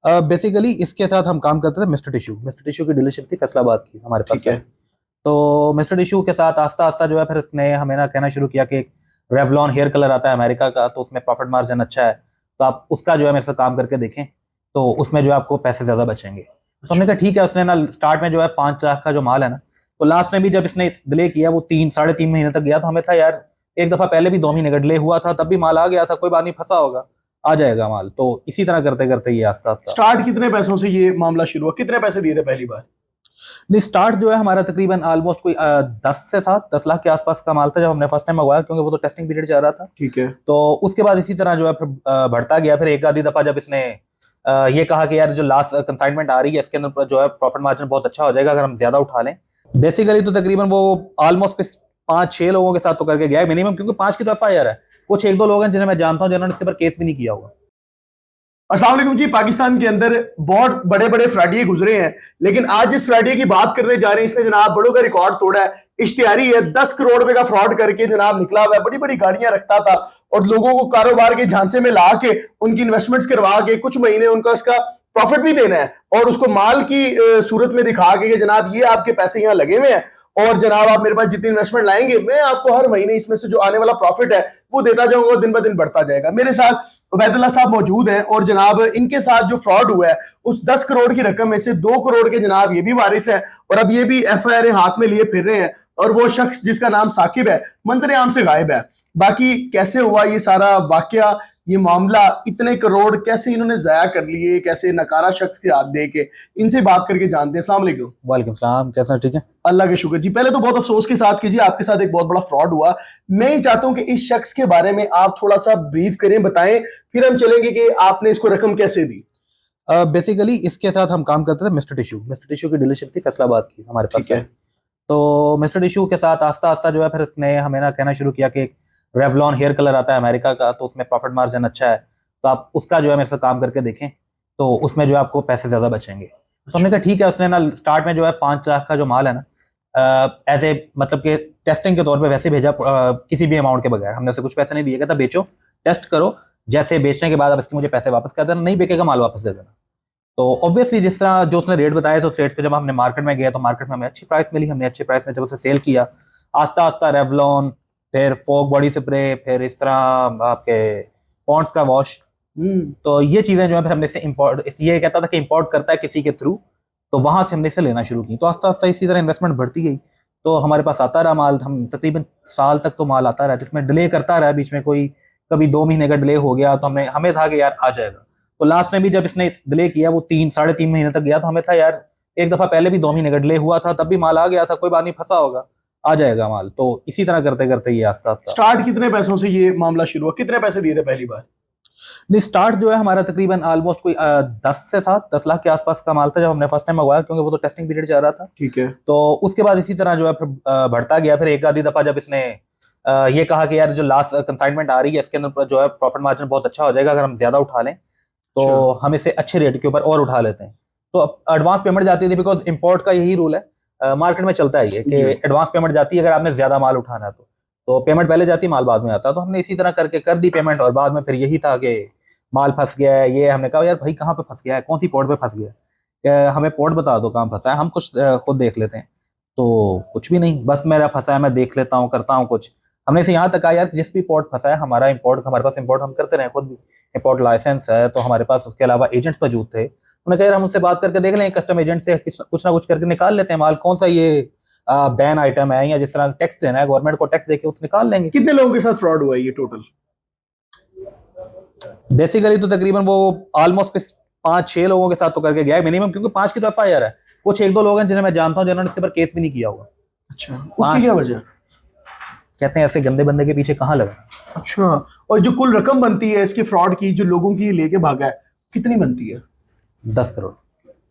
Basically इसके साथ हम काम करते थे। मिस्टर टिश्यू की डीलरशिप थी फैसलाबाद की हमारे पास ठीक है। से। तो मिस्टर टिश्यू के साथ आस्ता आस्ता जो है फिर इसने हमें ना कहना शुरू किया कि रेवलॉन हेयर कलर आता है अमेरिका का, तो उसमें प्रॉफिट मार्जिन अच्छा है, तो आप उसका जो है मेरे से काम करके देखें, तो उसमें जो है आपको पैसे ज्यादा बचेंगे। तो हमने कहा ठीक है। उसने ना स्टार्ट में जो है 5 लाख का जो माल है ना, तो लास्ट में भी जब इसने डिले किया वो 3 साढ़े 3 महीने तक गया, तो हमें था यार एक दफा पहले भी 2 महीने का डिले हुआ था, तब भी माल आ गया था, कोई बात नहीं, फंसा होगा, आ जाएगा माल। तो इसी तरह करते करते ये आस्ता आस्ता स्टार्ट कितने पैसों से ये मामला शुरू हुआ, कितने पैसे दिए थे पहली बार? नहीं, स्टार्ट जो है हमारा तकरीबन ऑलमोस्ट कोई 10 लाख के आसपास का माल था जब हमने फर्स्ट टाइम मंगवाया, क्योंकि वो तो टेस्टिंग पीरियड चल रहा था। ठीक है। तो उसके बाद इसी तरह जो है फिर बढ़ता गया। फिर एक आधी दफा जब इसने ये कहा कि यार जो लास्ट कंसाइनमेंट आ रही है इसके अंदर जो है प्रॉफिट मार्जिन बहुत अच्छा हो जाएगा अगर हम ज्यादा उठा लें। बेसिकली तो तकरीबन वो ऑलमोस्ट 5-6 लोगों के साथ तो करके गया है मिनिमम, क्योंकि 5 की तो FIR है। कुछ 1-2 लोग हैं जिन्हें मैं जानता हूं जिन्होंने इसके ऊपर केस भी नहीं किया हुआ। अस्सलाम वालेकुम जी। पाकिस्तान के अंदर बहुत बड़े बड़े फ्रॉडिये गुजरे हैं, लेकिन आज जिस फ्रॉडिये की बात करने जा रहे हैं इसने जनाब बड़ों का रिकॉर्ड तोड़ा है। इश्तिहारी है, 10 करोड़ रुपए का फ्रॉड करके जनाब निकला हुआ है। बड़ी बड़ी गाड़ियां रखता था और लोगों को कारोबार के झांसे में ला के उनकी इन्वेस्टमेंट्स करवा के कुछ महीने उनका इसका प्रॉफिट भी देना है और उसको माल की सूरत में दिखा के कि जनाब ये आपके पैसे यहाँ लगे हुए हैं और जनाब आप मेरे पास जितनी इन्वेस्टमेंट लाएंगे मैं आपको हर महीने इसमें से जो आने वाला प्रॉफिट है वो देता जाऊंगा, दिन ब दिन बढ़ता जाएगा। मेरे साथ उबैदुल्लाह साहब मौजूद हैं और जनाब इनके साथ जो फ्रॉड हुआ है उस 10 करोड़ की रकम में से 2 करोड़ के जनाब ये भी वारिस है और अब ये भी FIR हाथ में लिए फिर रहे हैं और वो शख्स जिसका नाम साकिब है मंजर आम से गायब है। बाकी कैसे हुआ ये सारा वाकया, ये मामला, इतने करोड़ कैसे इन्होंने जाया कर लिए, कैसे नकारा शख्स के हाथ दे के, इनसे बात करके जानते हैं। अस्सलाम वालेकुम। वालेकुम सलाम, कैसा? ठीक है, अल्लाह के शुक्र जी। पहले तो बहुत अफसोस के साथ कीजिए, आपके साथ एक बहुत बड़ा फ्रॉड हुआ। मैं ही चाहता हूं कि इस शख्स के बारे में आप थोड़ा सा ब्रीफ करें, बताएं, फिर हम चलेंगे कि आपने इसको रकम कैसे दी। बेसिकली इसके साथ हम काम करते थे। मिस्टर टिश्यू की डीलरशिप थी फैसलाबाद की हमारे पास ठीक से। है। तो मिस्टर टिश्यू के साथ आस्ता आस्ता जो है फिर इसने हमें ना कहना शुरू किया कि रेवलॉन हेयर कलर आता है अमेरिका का, तो उसमें प्रॉफिट मार्जिन अच्छा है, तो आप उसका जो है मेरे से काम करके देखें, तो उसमें जो है आपको पैसे ज्यादा बचेंगे। तो हमने कहा ठीक है। उसने ना स्टार्ट में जो है 5 लाख का जो माल है ना, एज ए मतलब कि टेस्टिंग के तौर पे वैसे भेजा, किसी भी अमाउंट के बगैर। हमने उसे कुछ पैसे नहीं दिए, कहता बेचो, टेस्ट करो, जैसे बेचने के बाद अब इसकी मुझे पैसे वापस कर देना, नहीं बिकेगा माल वापस दे देना। तो ऑब्वियसली जिस तरह जो उसने रेट बताया तो उस रेट पे जब हमने मार्केट में गए तो मार्केट में हमें अच्छी प्राइस मिली, हमने अच्छे प्राइस में जब उसे सेल किया। आस्ता आस्ता रेवलॉन, फिर फोक बॉडी स्प्रे, फिर इस तरह आपके पॉन्ड्स का वॉश, तो ये चीजें जो है फिर हमने से इम्पोर्ट, ये कहता था कि इम्पोर्ट करता है किसी के थ्रू, तो वहां से हमने इसे लेना शुरू की। तो आस्ता आस्ता इसी तरह इन्वेस्टमेंट बढ़ती गई, तो हमारे पास आता रहा माल। हम तकरीबन साल तक तो माल आता रहा, जिसमें डिले करता रहा, बीच में कोई कभी 2 महीने का डिले हो गया तो हमें था कि यार आ जाएगा। तो लास्ट में भी जब इसने डिले किया वो 3 साढ़े 3 महीने तक गया, तो हमें था यार एक दफा पहले भी 2 महीने का डिले हुआ था, तब भी माल आ गया था, कोई बात नहीं, फंसा होगा, आ जाएगा माल। तो इसी तरह करते करते ये आस्ता आस्ता स्टार्ट कितने पैसों से ये मामला शुरू हुआ, कितने पैसे दिए थे पहली बार? नहीं, स्टार्ट जो है हमारा तकरीबन ऑलमोस्ट कोई 10 लाख के आसपास का माल था जब हमने फर्स्ट टाइम मंगवाया, क्योंकि वो तो टेस्टिंग पीरियड चल रहा था। ठीक है। तो उसके बाद इसी तरह जो है फिर बढ़ता गया। फिर एक आधी दफा जब इसने ये कहा कि यार जो लास्ट कंसाइनमेंट आ रही है इसके अंदर जो है प्रॉफिट मार्जिन बहुत अच्छा हो जाएगा अगर हम ज्यादा उठा लें, तो हम इसे अच्छे रेट के ऊपर और उठा लेते हैं। तो एडवांस पेमेंट जाती थी, बिकॉज इंपोर्ट का यही रूल है, मार्केट में चलता है ये कि एडवांस पेमेंट जाती है अगर आपने ज्यादा माल उठाना है तो पेमेंट पहले जाती, माल बाद में आता। तो हमने इसी तरह करके कर दी पेमेंट, और बाद में फिर यही था कि माल फंस गया है। ये हमने कहा यार भाई कहाँ पे फंस गया है, कौन सी पोर्ट पे फंस गया है, हमें पोर्ट बता दो कहाँ फंसा है, हम कुछ खुद देख लेते हैं। तो कुछ भी नहीं, बस मेरा फंसा है, मैं देख लेता हूँ, करता हूँ कुछ। हमने इसे यहाँ तक कहा यार जिस भी पोर्ट फंसा है हमारा इंपोर्ट, हमारे पास इंपोर्ट हम करते रहे, खुद भी इंपोर्ट लाइसेंस है, तो हमारे पास उसके अलावा एजेंट्स मौजूद थे। उन्होंने कहा यार हम उससे बात करके देख लें, कस्टम एजेंट से कुछ ना कुछ करके निकाल लेते हैं माल, कौन सा ये बैन आइटम है या जिस तरह टैक्स देना है गवर्नमेंट को, टैक्स देके उसको निकाल लेंगे। कितने लोगों के साथ फ्रॉड हुआ है ये टोटल? बेसिकली तो तकरीबन वो ऑलमोस्ट 5-6 लोगों के साथ तो करके गया है मिनिमम, क्योंकि 5 की तो FIR है। कुछ 1-2 लोग हैं जिन्हें मैं जानता हूँ जिन्होंने इसके ऊपर केस भी नहीं किया हुआ। अच्छा, उसकी क्या वजह? कहते हैं ऐसे गंदे बंदे के पीछे कहाँ लगा। अच्छा, और जो कुल रकम बनती है इसके फ्रॉड की, जो लोगों की लेके भागा है, कितनी बनती है? 10 करोड़।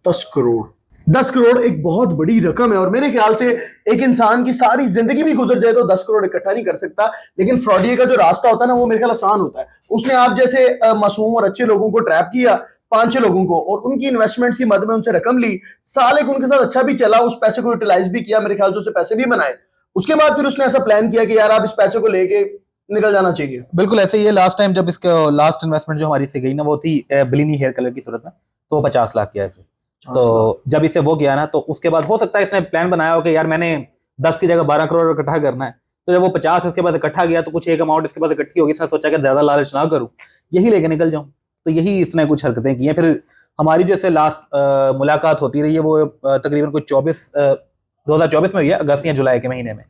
10 करोड़। 10 करोड़ एक बहुत बड़ी रकम है और मेरे ख्याल से एक इंसान की सारी जिंदगी भी गुजर जाए तो 10 करोड़ इकट्ठा नहीं कर सकता। लेकिन फ्रॉडिये का जो रास्ता होता है ना वो मेरे ख्याल आसान होता है। उसने आप जैसे मासूम और अच्छे लोगों को ट्रैप किया, 5-6 लोगों को, और उनकी इन्वेस्टमेंट्स की मदद में उनसे रकम ली, साल एक उनके साथ अच्छा भी चला, उस पैसे को यूटिलाइज भी किया, मेरे ख्याल से उससे पैसे भी बनाए। उसके बाद फिर उसने ऐसा प्लान किया कि यार आप इस पैसे को लेके निकल जाना चाहिए। बिल्कुल ऐसे ही है। लास्ट टाइम जब इसका लास्ट इन्वेस्टमेंट जो हमारी से गई ना वो थी ब्लिनी हेयर कलर की सूरत में। तो 50 लाख किया इसे। तो जब इसे वो किया ना, तो उसके बाद हो सकता है इसने प्लान बनाया हो कि यार मैंने 10 की जगह 12 करोड़ इकट्ठा करना है। तो जब वो 50 इसके पास इकट्ठा किया तो कुछ एक अमाउंट इसके पास इकट्ठी होगी, इसने सोचा कि ज्यादा लालच ना करूं, यही लेके निकल जाऊं। तो यही इसने कुछ हरकतें की हैं। फिर हमारी जो इससे लास्ट मुलाकात होती रही है वो तकरीबन कोई 2024 में हुई है, अगस्त या जुलाई के महीने में,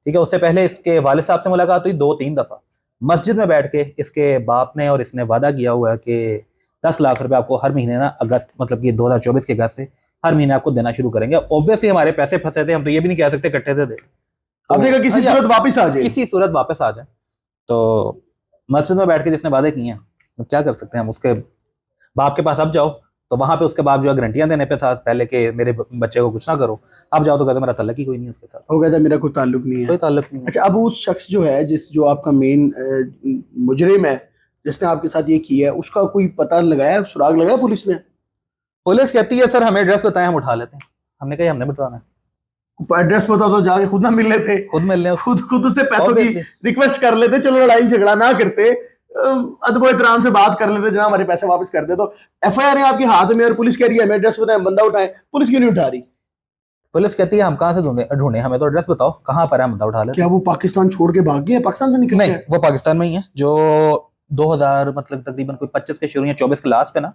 ठीक है। उससे पहले इसके वालिद साहब से मुलाकात हुई 2-3 दफा। मस्जिद में बैठ के इसके बाप ने और इसने वादा किया हुआ है कि 10 लाख रुपए आपको हर महीने ना, अगस्त मतलब कि 2024 के अगस्त से हर महीने आपको देना शुरू करेंगे। ऑब्वियसली हमारे पैसे फंसे थे, हम तो ये भी नहीं कह सकते इकट्ठे से दे। आपने कहा किसी सूरत वापस आ जाए, किसी सूरत वापस आ जाए। तो मस्जिद में बैठ के जिसने वादे किए हैं, तो क्या कर सकते हैं हम। उसके बाप के पास अब जाओ तो वहां पे उसके बाप जो है गारंटियां देने पे था पहले के मेरे बच्चे को कुछ ना करो। अब जाओ तो कहते मेरा ताल्लुक ही कोई नहीं है उसके साथ। हो गया था मेरा कोई ताल्लुक नहीं है, कोई ताल्लुक नहीं है। अच्छा, अब उस शख्स जो है जो आपका मेन मुजरिम है, जिसने आपके साथ ये किया है, उसका कोई पता लगाया, सुराग लगाया पुलिस ने? पुलिस कहती है सर हमें एड्रेस बताएं, हम उठा लेते हैं। हमने कहा हमने बताना है। एड्रेस पता तो जाके खुद ना मिल लेते, खुद मिल लें, खुद उससे पैसों की रिक्वेस्ट कर लेते, चलो लड़ाई झगड़ा ना करते, अदब एहतराम से बात कर लेते, जनाब हमारे पैसे वापस कर दे। तो एफआईआर है आपके हाथ में और पुलिस कह रही है हमें एड्रेस बताएं, बंदा उठाएं, पुलिस क्यों नहीं उठा रही? पुलिस कहती है हम कहाँ से ढूंढे, हमें तो एड्रेस बताओ कहाँ पर है, हम बंदा उठा लेते। क्या वो पाकिस्तान छोड़ के भाग गए, पाकिस्तान से निकल नहीं, वो पाकिस्तान में ही है। जो 2000 मतलब तकरीबन कोई 25 के शुरू या 24 के लास्ट पे ना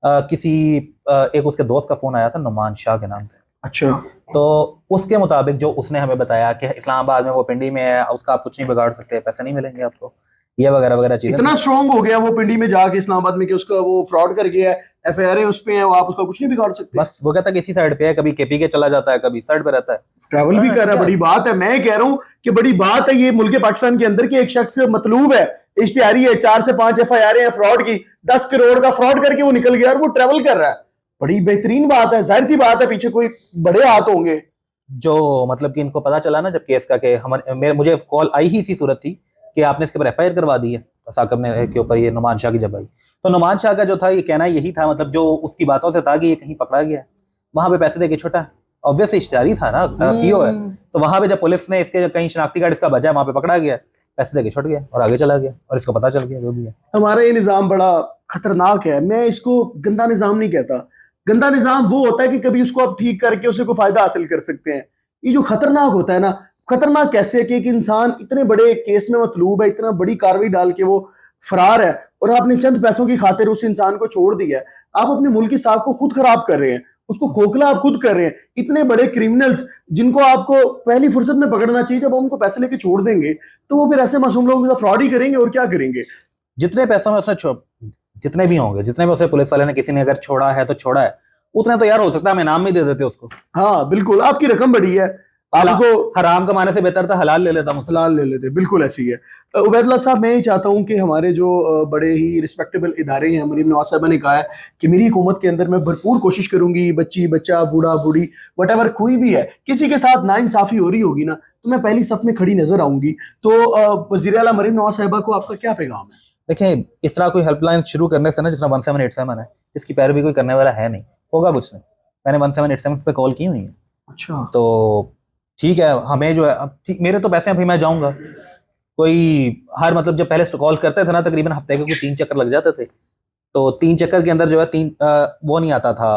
किसी एक उसके दोस्त का फोन आया था नुमान शाह के नाम से। अच्छा, तो उसके मुताबिक जो उसने हमें बताया कि इस्लामाबाद में वो पिंडी में है, उसका आप कुछ नहीं बिगाड़ सकते, पैसे नहीं मिलेंगे आपको, ये वगैरह वगैरह चीजें। इतना स्ट्रॉन्ग हो गया वो पिंडी में जाके इस्लामाबाद में कि उसका वो फ्रॉड कर गया है, एफआईआर उस पे है, वो आप उसका कुछ नहीं बिगाड़ सकते। बस वो कहता है कि इसी साइड पे है, कभी केपी के चला जाता है, कभी साइड पे रहता है, ट्रैवल भी कर रहा है, बड़ी बात है। मैं कह रहा हूँ कि बड़ी बात है ये मुल्क पाकिस्तान के अंदर कि एक शख्स मतलूब है, इश्तिहारी है, 4 से 5 एफआईआर है फ्रॉड की, 10 करोड़ का फ्रॉड करके वो निकल गया और वो ट्रैवल कर रहा है। बड़ी बेहतरीन बात है, जाहिर सी बात है पीछे कोई बड़े हाथ होंगे। जो मतलब कि इनको पता चला ना जब केस का कि मुझे कॉल आई ही इसी सूरत थी कि आपने इसके ऊपर एफआईआर करवा दी है साकिब ने के ऊपर, ये नुमान शाह की जब आई। तो नुमान शाह का जो था ये कहना यही था, मतलब जो उसकी बातों से था कि ये कहीं पकड़ा गया, वहां पे पैसे देके छोटा, ऑब्वियसली इश्तिहारी था ना, पीओ है। तो वहां पे जब पुलिस ने इसके कहीं शनाख्ती कार्ड इसका बजा, वहां पे पकड़ा गया, पैसे देके छुट गया और आगे चला गया और इसको पता चल गया जो भी है। हमारा ये निजाम बड़ा खतरनाक है। मैं इसको गंदा निजाम नहीं कहता, गंदा निजाम वो होता है कि कभी उसको आप ठीक करके उसे कोई फायदा हासिल कर सकते हैं। ये जो खतरनाक होता है ना, खतरनाक कैसे कि एक इंसान इतने बड़े केस में मतलूब है, इतना बड़ी कार्रवाई डाल के वो फरार है और आपने चंद पैसों की खातिर उस इंसान को छोड़ दिया है। आप अपने मुल्क की साख को खुद खराब कर रहे हैं, उसको खोखला आप खुद कर रहे हैं। इतने बड़े क्रिमिनल्स जिनको आपको पहली फुर्सत में पकड़ना चाहिए, जब उनको पैसे लेके छोड़ देंगे तो वो फिर ऐसे मासूम लोगों के साथ फ्रॉड ही करेंगे और क्या करेंगे। जितने पैसों में उसने जितने भी होंगे, जितने में उसे पुलिस वाले ने किसी ने अगर छोड़ा है तो छोड़ा है, उतना तो यार हो सकता है हम इनाम में दे देते उसको। हाँ बिल्कुल, आपकी रकम बड़ी है, आपको हराम कमाने से बेहतर था हलाल ले लेता, हलाल ले लेते, बिल्कुल ऐसी है। उबैदुल्लाह साहब, मैं ये चाहता हूँ कि हमारे जो बड़े ही रिस्पेक्टेबल इदारे हैं, मरीम नवाज साहब ने कहा है कि मेरी हुकूमत के अंदर मैं भरपूर कोशिश करूंगी, बच्ची बच्चा बूढ़ा बूढ़ी वट एवर कोई भी है, किसी के साथ नाइंसाफी हो रही होगी ना, तो मैं पहली सफ में खड़ी नजर आऊंगी। तो वज़ीर आला मरीम नवाज साहिबा को आपका क्या पैगाम है? देखें, इस तरह कोई हेल्पलाइन शुरू करने से ना, जिस तरह 1787 है, इसकी पैरवी कोई करने वाला है नहीं, होगा कुछ नहीं। मैंने 1787 पे कॉल की हुई है। अच्छा, तो ठीक है, हमें जो है अब मेरे तो पैसे अभी मैं जाऊंगा कोई हर मतलब जब पहले कॉल करते थे ना, तकरीबन हफ्ते के कुछ 3 चक्कर लग जाते थे। तो 3 चक्कर के अंदर जो है वो नहीं आता था,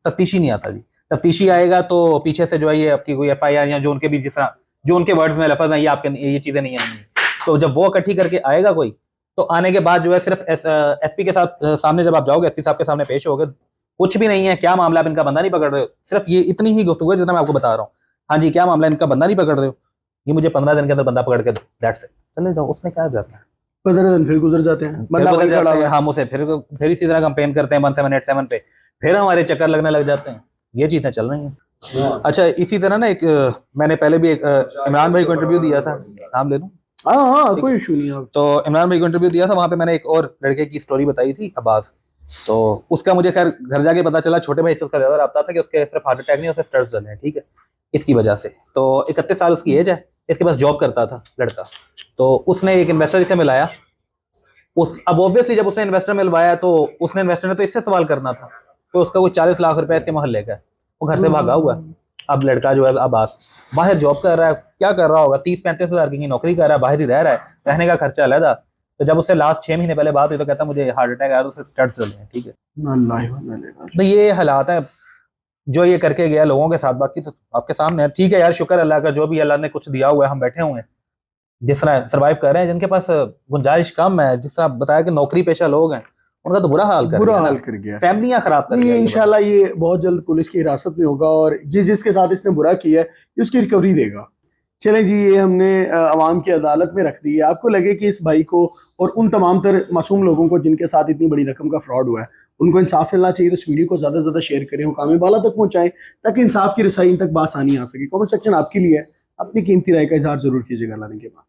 तफ्तीशी नहीं आता जी। तफ्तीशी आएगा तो पीछे से जो है ये आपकी कोई एफआईआर या जो उनके भी जिस तरह जो उनके वर्ड्स में लफ्ज हैं, ये आपके ये चीजें नहीं आएंगी। तो जब वो इकट्ठी करके आएगा कोई, तो आने के बाद जो है सिर्फ एसपी के साथ सामने जब आप जाओगे, एसपी साहब के सामने पेश होगे, कुछ भी नहीं है, क्या मामला, आप इनका बंदा नहीं पकड़ रहे हो, सिर्फ ये इतनी ही गुफ्तगू है जितना मैं आपको बता रहा हूँ। हाँ जी, क्या मामला, इनका बंदा नहीं पकड़ रहे हो, ये मुझे 15 दिन के अंदर बंदा पकड़ के दो, दैट्स इट, चले जाओ। उसने क्या करना है, 15 दिन फिर गुजर जाते हैं, बंदा वहीं खड़ा हुआ है। हम उसे फिर इसी तरह कंपेन करते हैं 1787 पे, फिर हमारे चक्कर लगने लग जाते हैं। ये चीजें चल रही हैं। अच्छा, इसी तरह ना एक मैंने पहले भी एक इमरान भाई को इंटरव्यू दिया था, नाम ले लूं? हाँ, कोई इशू नहीं है। तो इमरान भाई को इंटरव्यू दिया था, वहां पे मैंने एक और लड़के की स्टोरी बताई थी, अब्बास। तो उसका मुझे खैर घर जाके पता चला, छोटे भाई से उसका ज्यादा रब्ता था कि उसके सिर्फ हार्ट अटैक नहीं, उसके स्टड्स डले हैं, ठीक है, इसकी वजह से। तो 31 साल उसकी एज है, इसके पास जॉब करता था लड़का। तो उसने एक इन्वेस्टर से मिलाया, अब ऑब्वियसली जब उसने इन्वेस्टर मिलवाया तो उसने इन्वेस्टर ने तो इससे सवाल करना था, तो उसका कोई 40 लाख रुपए इसके मोहल्ले का, वो घर से भागा हुआ है। अब लड़का जो है अब्बास बाहर जॉब कर रहा है, क्या कर रहा होगा, 30-35 हज़ार की नौकरी कर रहा है, बाहर ही रह रहा है, रहने का खर्चा अलग, तो जब उससे लास्ट 6 महीने पहले बात हुई तो कहता मुझे हार्ट अटैक आया, तो उसे स्टड्स चले हैं, ठीक है। तो ये हालात है जो ये करके गया लोगों के साथ। बाकी तो आपके सामने है, ठीक है यार, शुक्र अल्लाह का, जो भी अल्लाह ने कुछ दिया हुआ है, हम बैठे हुए हैं जिस तरह सर्वाइव कर रहे हैं। जिनके पास गुंजाइश कम है, जिस तरह बताया कि नौकरी पेशा लोग हैं, उनका तो बुरा हाल कर गया, फैमिलियां खराब कर गया। इंशाल्लाह ये बहुत जल्द पुलिस की हिरासत में होगा और जिसके साथ इसने बुरा किया है उसकी रिकवरी देगा। चलें जी, ये हमने अवाम की अदालत में रख दी है। आपको लगे कि इस भाई को और उन तमाम तर मासूम लोगों को जिनके साथ इतनी बड़ी रकम का फ्रॉड हुआ है उनको इंसाफ मिलना चाहिए, तो इस वीडियो को ज़्यादा से ज़्यादा शेयर करें, मुकामी बाला तक पहुँचाएं ताकि इंसाफ की रसाई इन तक बासानी आ सके। कमेंट सेक्शन आपके लिए है, अपनी कीमती राय का इजहार जरूर कीजिएगा लाने के बाद।